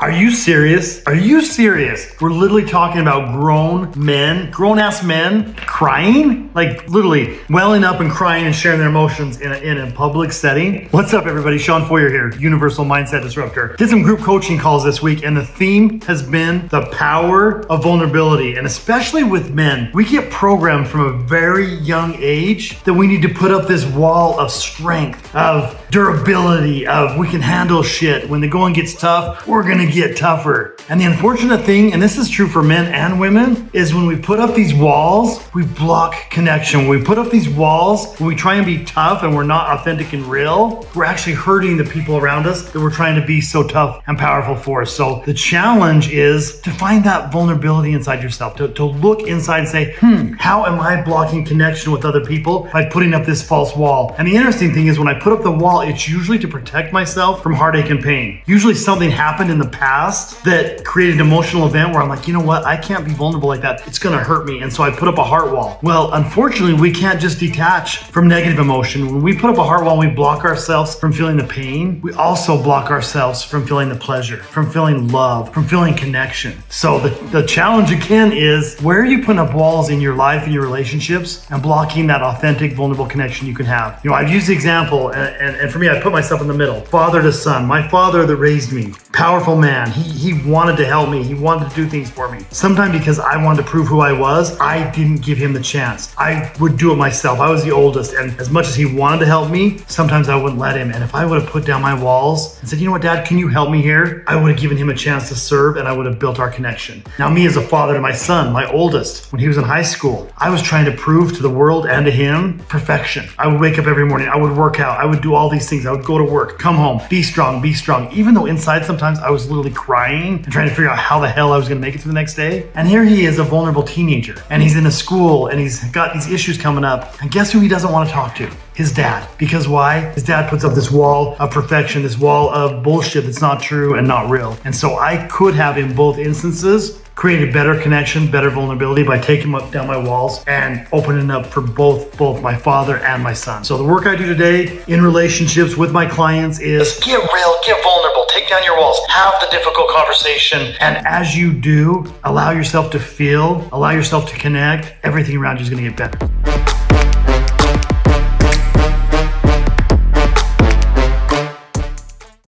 Are you serious? Are you serious? We're literally talking about grown men, grown-ass men crying? Like literally welling up and crying and sharing their emotions in a public setting. What's up, everybody? Sean Foyer here, Universal Mindset Disruptor. Did some group coaching calls this week, and the theme has been the power of vulnerability. And especially with men, we get programmed from a very young age that we need to put up this wall of strength, of durability, of we can handle shit. When the going gets tough, we're gonna get tougher. And the unfortunate thing, and this is true for men and women, is when we put up these walls, we block connection. When we put up these walls, when we try and be tough and we're not authentic and real, we're actually hurting the people around us that we're trying to be so tough and powerful for. So the challenge is to find that vulnerability inside yourself, to look inside and say, how am I blocking connection with other people by putting up this false wall? And the interesting thing is when I put up the wall, it's usually to protect myself from heartache and pain. Usually something happened in the past that created an emotional event where I'm like, you know what? I can't be vulnerable like that. It's gonna hurt me. And so I put up a heart wall. Well, unfortunately, we can't just detach from negative emotion. When we put up a heart wall and we block ourselves from feeling the pain, we also block ourselves from feeling the pleasure, from feeling love, from feeling connection. So the challenge again is, where are you putting up walls in your life and your relationships and blocking that authentic, vulnerable connection you can have? You know, I've used the example, and for me, I put myself in the middle. Father to son, my father that raised me, powerful man. He wanted to help me. He wanted to do things for me. Sometimes because I wanted to prove who I was, I didn't give him the chance. I would do it myself. I was the oldest, and as much as he wanted to help me, sometimes I wouldn't let him. And if I would have put down my walls and said, you know what, Dad, can you help me here? I would have given him a chance to serve, and I would have built our connection. Now, me as a father to my son, my oldest, when he was in high school, I was trying to prove to the world and to him perfection. I would wake up every morning. I would work out. I would do all these things. I would go to work, come home, be strong, be strong. Even though inside sometimes I was literally crying and trying to figure out how the hell I was going to make it through the next day. And here he is, a vulnerable teenager, and he's in a school and he's got these issues coming up. And guess who he doesn't want to talk to? His dad. Because why? His dad puts up this wall of perfection, this wall of bullshit that's not true and not real. And so I could have, in both instances, created better connection, better vulnerability by taking down my walls and opening up for both my father and my son. So the work I do today in relationships with my clients is get real, get vulnerable, take down your walls, have the difficult conversation. And as you do, allow yourself to feel, allow yourself to connect, everything around you is gonna get better.